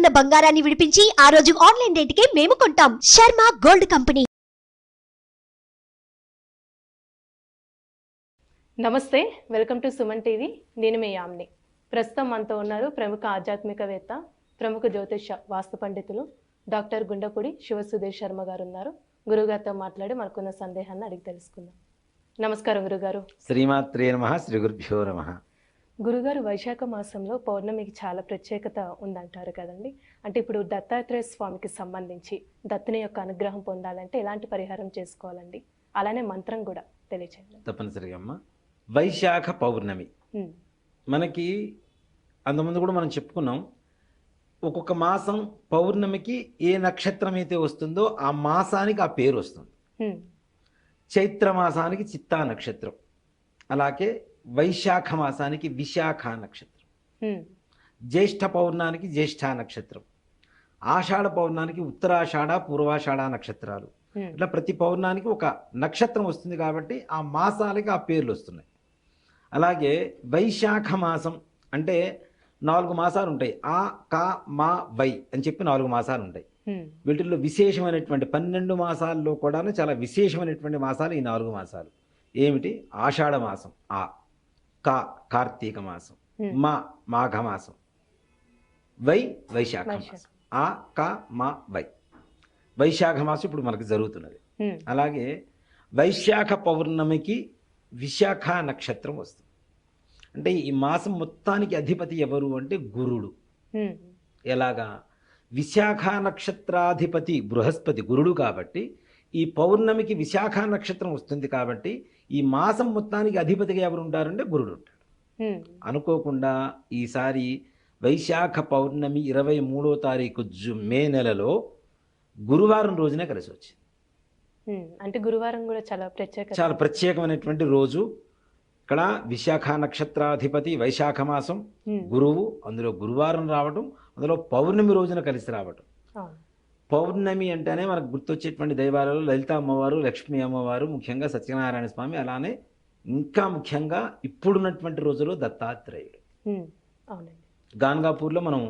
ఉన్న బంగారాన్ని విడిపించి ఆ రోజు ఆన్లైన్ రేటుకే మేము కొంటాం. Sharma gold company. నమస్తే, వెల్కమ్ టు సుమన్ టీవీ. నేను మీ యామ్ని. ప్రస్తుతం మనతో ఉన్నారు ప్రముఖ ఆధ్యాత్మికవేత్త, ప్రముఖ జ్యోతిష వాస్తు పండితులు డాక్టర్ గుండపూడి శివసుధీర్ శర్మ గారు ఉన్నారు. గురుగారితో మాట్లాడి మనకున్న సందేహాన్ని అడిగి తెలుసుకుందాం. నమస్కారం గురుగారు. శ్రీమాత్రే నమః, శ్రీ గురుభ్యో నమః. గురుగారు, వైశాఖ మాసంలో పౌర్ణమికి చాలా ప్రత్యేకత ఉందంటారు కదండి. అంటే ఇప్పుడు దత్తాత్రేయ స్వామికి సంబంధించి దత్తుని యొక్క అనుగ్రహం పొందాలంటే ఎలాంటి పరిహారం చేసుకోవాలండి? అలానే మంత్రం కూడా తెలియచేయండి. తప్పనిసరిగా అమ్మ, వైశాఖ పౌర్ణమి మనకి అంతకుముందు కూడా మనం చెప్పుకున్నాం. ఒక్కొక్క మాసం పౌర్ణమికి ఏ నక్షత్రం అయితే వస్తుందో ఆ మాసానికి ఆ పేరు వస్తుంది. చైత్ర మాసానికి చిత్తా నక్షత్రం, అలాగే వైశాఖ మాసానికి విశాఖ నక్షత్రం, జ్యేష్ఠ పౌర్ణానికి జ్యేష్ఠ నక్షత్రం, ఆషాఢ పౌర్ణానికి ఉత్తరాషాఢ పూర్వాషాఢ నక్షత్రాలు. ఇట్లా ప్రతి పౌర్ణానికి ఒక నక్షత్రం వస్తుంది కాబట్టి ఆ మాసాలకి ఆ పేర్లు వస్తున్నాయి. అలాగే వైశాఖ మాసం అంటే 4 మాసాలు ఉంటాయి. ఆ కా మా వై అని చెప్పి 4 మాసాలు ఉంటాయి. వీటిల్లో విశేషమైనటువంటి 12 మాసాల్లో కూడా చాలా విశేషమైనటువంటి మాసాలు ఈ 4 మాసాలు. ఏమిటి? ఆషాఢ మాసం ఆ, కా కార్తీక మాసం, మా మాఘ మాసం, వై వైశాఖ మాసం. ఆ కా మా వై వైశాఖ మాసం ఇప్పుడు మనకు జరుగుతున్నది. అలాగే వైశాఖ పౌర్ణమికి విశాఖ నక్షత్రం వస్తుంది. అంటే ఈ మాసం మొత్తానికి అధిపతి ఎవరు అంటే గురుడు. ఎలాగా? విశాఖ నక్షత్రాధిపతి బృహస్పతి గురుడు కాబట్టి ఈ పౌర్ణమికి విశాఖ నక్షత్రం వస్తుంది కాబట్టి ఈ మాసం మొత్తానికి అధిపతిగా ఎవరు ఉంటారంటే గురుడు ఉంటాడు. అనుకోకుండా ఈసారి వైశాఖ పౌర్ణమి 23వ తారీఖు మే నెలలో గురువారం రోజునే కలిసి వచ్చింది. అంటే గురువారం కూడా చాలా ప్రత్యేకమైనటువంటి రోజు. ఇక్కడ విశాఖ నక్షత్రాధిపతి వైశాఖ మాసం గురువు, అందులో గురువారం రావటం, అందులో పౌర్ణమి రోజున కలిసి రావటం. పౌర్ణమి అంటేనే మనకు గుర్తొచ్చేటువంటి దైవాలలో లలిత అమ్మవారు, లక్ష్మీ అమ్మవారు, ముఖ్యంగా సత్యనారాయణ స్వామి, అలానే ఇంకా ముఖ్యంగా ఇప్పుడున్నటువంటి రోజుల్లో దత్తాత్రేయుడు. గాన్గాపూర్లో మనం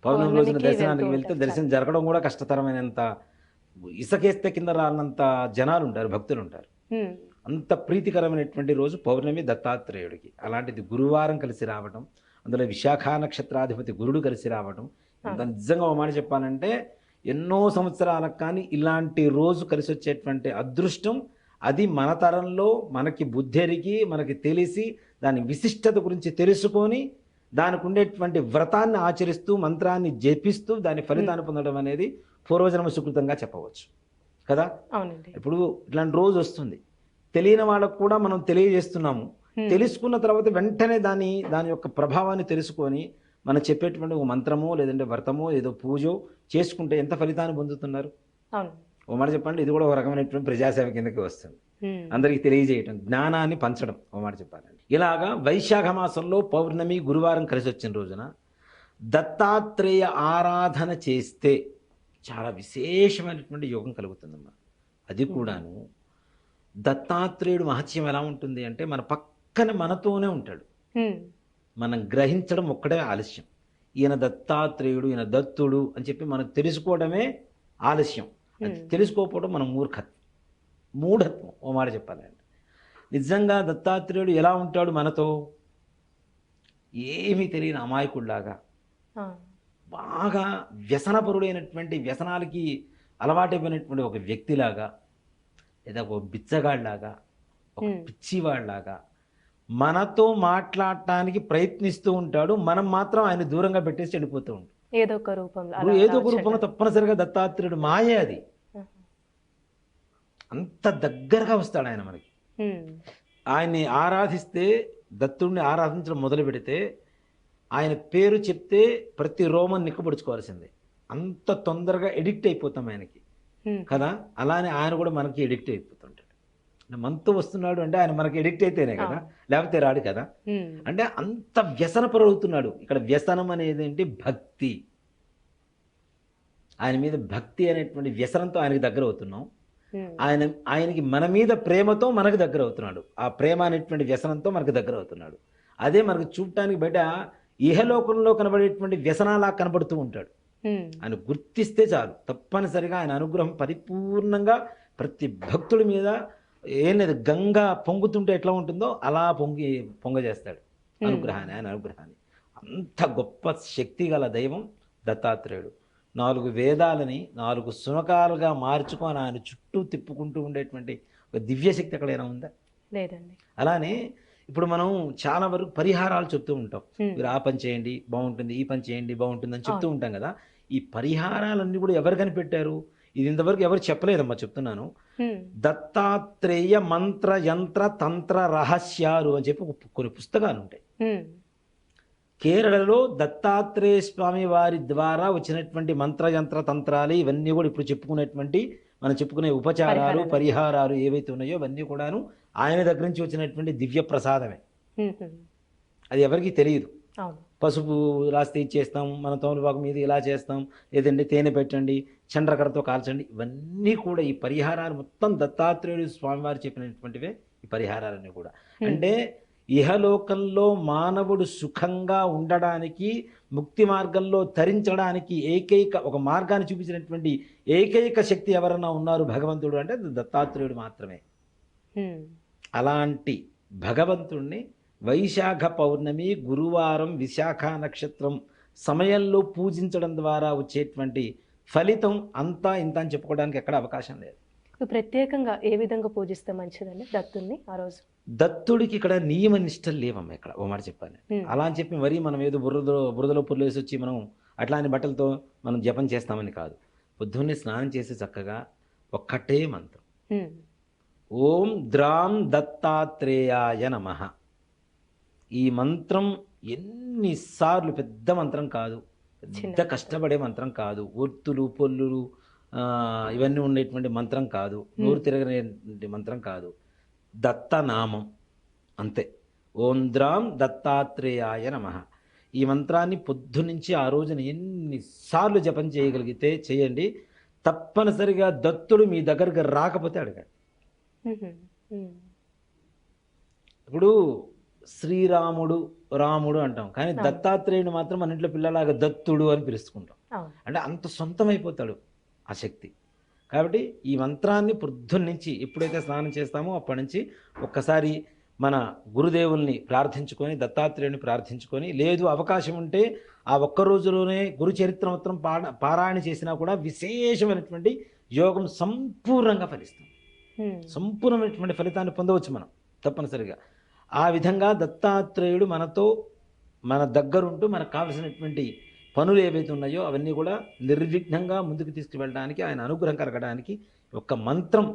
పౌర్ణమి రోజున దర్శనానికి వెళ్తే దర్శనం జరగడం కూడా కష్టతరమైనంత, ఇసకేస్తే కింద రానంత జనాలు ఉంటారు, భక్తులు ఉంటారు. అంత ప్రీతికరమైనటువంటి రోజు పౌర్ణమి దత్తాత్రేయుడికి. అలాంటిది గురువారం కలిసి రావడం, అందులో విశాఖ నక్షత్రాధిపతి గురుడు కలిసి రావడం, నిజంగా ఒక మాట చెప్పాలంటే ఎన్నో సంవత్సరాలకు కానీ ఇలాంటి రోజు కలిసి వచ్చేటువంటి అదృష్టం అది మన తరంలో మనకి బుద్ధెరిగి మనకి తెలిసి దాని విశిష్టత గురించి తెలుసుకొని దానికి ఉండేటువంటి వ్రతాన్ని ఆచరిస్తూ మంత్రాన్ని జపిస్తూ దాని ఫలితాన్ని పొందడం అనేది పూర్వజన్మ సుకృతంగా చెప్పవచ్చు కదా. ఇప్పుడు ఇట్లాంటి రోజు వస్తుంది, తెలియని వాళ్ళకు కూడా మనం తెలియజేస్తున్నాము. తెలుసుకున్న తర్వాత వెంటనే దాని యొక్క ప్రభావాన్ని తెలుసుకొని మనం చెప్పేటువంటి ఒక మంత్రమో లేదంటే వ్రతమో ఏదో పూజో చేసుకుంటే ఎంత ఫలితాన్ని పొందుతున్నారు. ఓ మాట చెప్పండి, ఇది కూడా ఒక రకమైనటువంటి ప్రజాసేవ కిందకి వస్తుంది. అందరికీ తెలియజేయటం, జ్ఞానాన్ని పంచడం. ఓ మాట చెప్పాలండి, ఇలాగా వైశాఖ మాసంలో పౌర్ణమి గురువారం కలిసి వచ్చిన రోజున దత్తాత్రేయ ఆరాధన చేస్తే చాలా విశేషమైనటువంటి యోగం కలుగుతుందమ్మా. అది కూడాను దత్తాత్రేయుడు మహత్యం ఎలా ఉంటుంది అంటే మన పక్కన మనతోనే ఉంటాడు. మనం గ్రహించడం ఒక్కడే ఆలస్యం. ఈయన దత్తాత్రేయుడు, ఈయన దత్తుడు అని చెప్పి మనం తెలుసుకోవడమే ఆలస్యం. అది తెలుసుకోకపోవడం మనం మూఢత్వం. ఓ మాట చెప్పాలండి, నిజంగా దత్తాత్రేయుడు ఎలా ఉంటాడు మనతో? ఏమీ తెలియని అమాయకుడిలాగా, బాగా వ్యసనపరుడైనటువంటి వ్యసనాలకి అలవాటైపోయినటువంటి ఒక వ్యక్తిలాగా, లేదా ఒక బిచ్చగాడిలాగా, ఒక పిచ్చివాడిలాగా మనతో మాట్లాడటానికి ప్రయత్నిస్తూ ఉంటాడు. మనం మాత్రం ఆయన దూరంగా పెట్టేసి వెళ్ళిపోతూ ఉంటాం. ఏదో ఒక రూపంలో తప్పనిసరిగా దత్తాత్రేయుడు మాయే అది. అంత దగ్గరగా వస్తాడు ఆయన మనకి. ఆయన్ని ఆరాధిస్తే, దత్తుడిని ఆరాధించడం మొదలు పెడితే ఆయన పేరు చెప్తే ప్రతి రోమం నిక్కబడుచుకోవాల్సిందే. అంత తొందరగా ఎడిక్ట్ అయిపోతాం ఆయనకి కదా. అలానే ఆయన కూడా మనకి ఎడిక్ట్ అయిపోతుంటాడు. మనతో వస్తున్నాడు అంటే ఆయన మనకి ఎడిక్ట్ అయితేనే కదా, లేకపోతే రాడు కదా. అంటే అంత వ్యసనపరుడుతున్నాడు. ఇక్కడ వ్యసనం అనేది ఏంటి? భక్తి. ఆయన మీద భక్తి అనేటువంటి వ్యసనంతో ఆయనకి దగ్గర అవుతున్నాం. ఆయనకి మన మీద ప్రేమతో మనకు దగ్గర అవుతున్నాడు. ఆ ప్రేమ అనేటువంటి వ్యసనంతో మనకు దగ్గర అవుతున్నాడు. అదే మనకు చూడటానికి బయట ఇహలోకంలో కనబడేటువంటి వ్యసనాలా కనబడుతూ ఉంటాడు. ఆయన గుర్తిస్తే చాలు, తప్పనిసరిగా ఆయన అనుగ్రహం పరిపూర్ణంగా ప్రతి భక్తుడి మీద ఏం లేదు, గంగా పొంగుతుంటే ఎట్లా ఉంటుందో అలా పొంగజేస్తాడు అనుగ్రహాన్ని, ఆయన అనుగ్రహాన్ని. అంత గొప్ప శక్తి గల దైవం దత్తాత్రేయుడు. 4 వేదాలని 4 సునకాలుగా మార్చుకొని ఆయన చుట్టూ తిప్పుకుంటూ ఉండేటువంటి ఒక దివ్యశక్తి ఎక్కడైనా ఉందా? లేదండి. అలానే ఇప్పుడు మనం చాలా వరకు పరిహారాలు చెప్తూ ఉంటాం. మీరు ఆ పని చేయండి బాగుంటుంది, ఈ పని చేయండి బాగుంటుంది అని చెప్తూ ఉంటాం కదా. ఈ పరిహారాలన్నీ కూడా ఎవరు కనిపెట్టారు? ఇది ఇంతవరకు ఎవరు చెప్పలేదమ్మా, చెప్తున్నాను. దత్తాత్రేయ మంత్ర యంత్ర తంత్ర రహస్యాలు అని చెప్పి కొన్ని పుస్తకాలు ఉంటాయి. కేరళలో దత్తాత్రేయ స్వామి వారి ద్వారా వచ్చినటువంటి మంత్రయంత్ర తంత్రాలు ఇవన్నీ కూడా ఇప్పుడు చెప్పుకునేటువంటి మనం చెప్పుకునే ఉపచారాలు పరిహారాలు ఏవైతే ఉన్నాయో అవన్నీ కూడాను ఆయన దగ్గర నుంచి వచ్చినటువంటి దివ్య ప్రసాదమే. అది ఎవరికి తెలియదు. పసుపు రాస్తే ఇచ్చేస్తాం, మన తోలుబాకు మీద ఇలా చేస్తాం, లేదంటే తేనె పెట్టండి, చండ్రకరతో కాల్చండి, ఇవన్నీ కూడా ఈ పరిహారాలు మొత్తం దత్తాత్రేయుడు స్వామివారు చెప్పినటువంటివే ఈ పరిహారాలన్నీ కూడా. అంటే ఇహలోకంలో మానవుడు సుఖంగా ఉండడానికి, ముక్తి మార్గంలో తరించడానికి ఏకైక ఒక మార్గాన్ని చూపించినటువంటి ఏకైక శక్తి ఎవరన్నా ఉన్నారు భగవంతుడు అంటే దత్తాత్రేయుడు మాత్రమే. అలాంటి భగవంతుణ్ణి వైశాఖ పౌర్ణమి గురువారం విశాఖ నక్షత్రం సమయంలో పూజించడం ద్వారా వచ్చేటువంటి ఫలితం అంతా ఇంత అని చెప్పుకోవడానికి ఎక్కడ అవకాశం లేదు. ప్రత్యేకంగా ఏ విధంగా పూజిస్తే మంచిదండి దత్తుణ్ణి ఆ రోజు? దత్తుడికి ఇక్కడ నియమ నిష్టలు లేవమ్మా. ఇక్కడ ఓ మాట చెప్పాలి, అలా అని చెప్పి మరీ మనం ఏదో బురదలో పుర్లు వేసి వచ్చి మనం అట్లాంటి బట్టలతో మనం జపం చేస్తామని కాదు. పొద్దున్నే స్నానం చేసి చక్కగా ఒక్కటే మంత్రం, ఓం ద్రాం దత్తాత్రేయాయ నమః. ఈ మంత్రం ఎన్నిసార్లు, పెద్ద మంత్రం కాదు, పెద్ద కష్టపడే మంత్రం కాదు, ఒత్తులు పొల్లులు ఇవన్నీ ఉండేటువంటి మంత్రం కాదు, నోరు తిరగనేటువంటి మంత్రం కాదు, దత్తనామం అంతే. ఓం ద్రాం దత్తాత్రేయాయ నమః. ఈ మంత్రాన్ని పొద్దునుంచి ఆ రోజున ఎన్నిసార్లు జపం చేయగలిగితే చేయండి. తప్పనిసరిగా దత్తుడు మీ దగ్గరకు రాకపోతే అడగండి. ఇప్పుడు శ్రీరాముడు రాముడు అంటాం, కానీ దత్తాత్రేయుడు మాత్రం మన ఇంట్లో పిల్లలాగా దత్తుడు అని పిలుచుకుంటాం. అంటే అంత సొంతమైపోతాడు ఆ శక్తి. కాబట్టి ఈ మంత్రాన్ని పొద్దున్నుంచి ఎప్పుడైతే స్నానం చేస్తామో అప్పటి నుంచి ఒక్కసారి మన గురుదేవుల్ని ప్రార్థించుకొని, దత్తాత్రేయుని ప్రార్థించుకొని, లేదు అవకాశం ఉంటే ఆ ఒక్క రోజులోనే గురు చరిత్ర మొత్తం పారాయణ చేసినా కూడా విశేషమైనటువంటి యోగం సంపూర్ణంగా ఫలిస్తుంది. సంపూర్ణమైనటువంటి ఫలితాన్ని పొందవచ్చు మనం తప్పనిసరిగా. ఆ విధంగా దత్తాత్రేయుడు మనతో మన దగ్గరుంటూ మనకు కావలసినటువంటి పనులు ఏవైతే ఉన్నాయో అవన్నీ కూడా నిర్విఘ్నంగా ముందుకు తీసుకువెళ్ళడానికి, ఆయన అనుగ్రహం కలగడానికి ఒక్క మంత్రం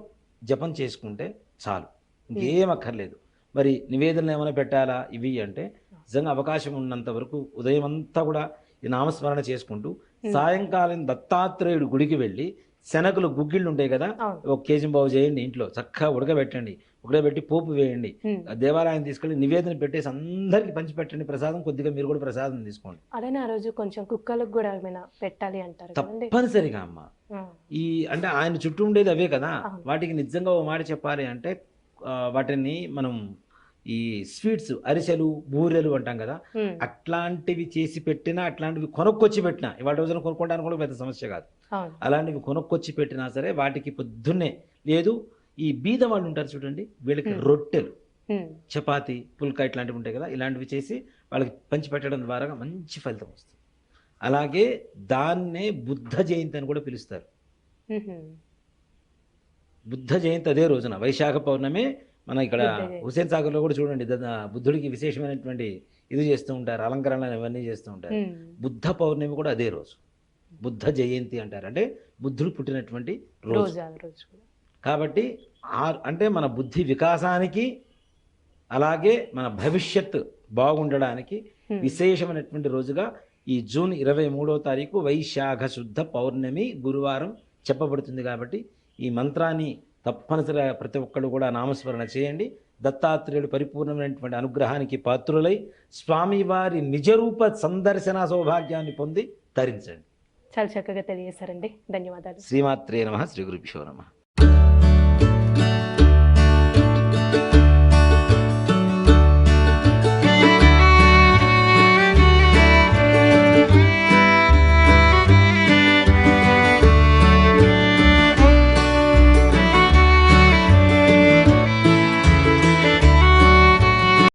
జపం చేసుకుంటే చాలు, ఇంకేం అక్కర్లేదు. మరి నివేదనలు ఏమైనా పెట్టాలా ఇవి అంటే నిజంగా అవకాశం ఉన్నంత వరకు ఉదయం అంతా కూడా ఈ నామస్మరణ చేసుకుంటూ సాయంకాలం దత్తాత్రేయుడు గుడికి వెళ్ళి శనగలు గుగ్గిళ్ళు ఉంటాయి కదా, 1 కేజీ బావు చేయండి, ఇంట్లో చక్కగా ఉడకబెట్టి పోపు వేయండి, దేవాలయం తీసుకెళ్ళి నివేదన పెట్టేసి అందరికి పంచి పెట్టండి ప్రసాదం. కొద్దిగా మీరు కూడా ప్రసాదం తీసుకోండి. అలానే ఆ రోజు కొంచెం కుక్కలకు కూడా ఏమైనా పెట్టాలి అంటారు. తప్పనిసరిగా అమ్మ. ఈ అంటే ఆయన చుట్టూ ఉండేది అవే కదా, వాటికి నిజంగా ఓ మాట చెప్పాలి అంటే వాటిని మనం ఈ స్వీట్స్ అరిసెలు బూరెలు అంటాం కదా, అట్లాంటివి చేసి పెట్టినా, అట్లాంటివి కొనుక్కొచ్చి పెట్టినా, ఇవాళ రోజున కొనుక్కోవడానికి కూడా పెద్ద సమస్య కాదు. అలాంటివి కొనుక్కొచ్చి పెట్టినా సరే వాటికి పొద్దున్నే, లేదు ఈ బీద వాళ్ళు ఉంటారు చూడండి, వీళ్ళకి రొట్టెలు, చపాతి, పుల్కా ఇట్లాంటివి ఉంటాయి కదా, ఇలాంటివి చేసి వాళ్ళకి పంచి పెట్టడం ద్వారా మంచి ఫలితం వస్తుంది. అలాగే దాన్నే బుద్ధ జయంతి అని కూడా పిలుస్తారు. బుద్ధ జయంతి అదే రోజున వైశాఖ పౌర్ణమి. మన ఇక్కడ హుసేన్ సాగర్లో కూడా చూడండి, బుద్ధుడికి విశేషమైనటువంటి ఇది చేస్తూ ఉంటారు, అలంకరణలు ఇవన్నీ చేస్తూ ఉంటారు. బుద్ధ పౌర్ణమి కూడా అదే రోజు, బుద్ధ జయంతి అంటారు. అంటే బుద్ధుడు పుట్టినటువంటి రోజు. కాబట్టి అంటే మన బుద్ధి వికాసానికి, అలాగే మన భవిష్యత్ బాగుండడానికి విశేషమైనటువంటి రోజుగా ఈ జూన్ 23వ తారీఖు వైశాఖ శుద్ధ పౌర్ణమి గురువారం చెప్పబడుతుంది. కాబట్టి ఈ మంత్రాన్ని తప్పనిసరిగా ప్రతి ఒక్కరు కూడా నామస్మరణ చేయండి. దత్తాత్రేయుడు పరిపూర్ణమైనటువంటి అనుగ్రహానికి పాత్రులై స్వామివారి నిజరూప సందర్శన సౌభాగ్యాన్ని పొంది తరించండి. చాలా చక్కగా తెలియజేశారండి, ధన్యవాదాలు. శ్రీమాత్రే నమః. శ్రీ గురుభ్యో నమః.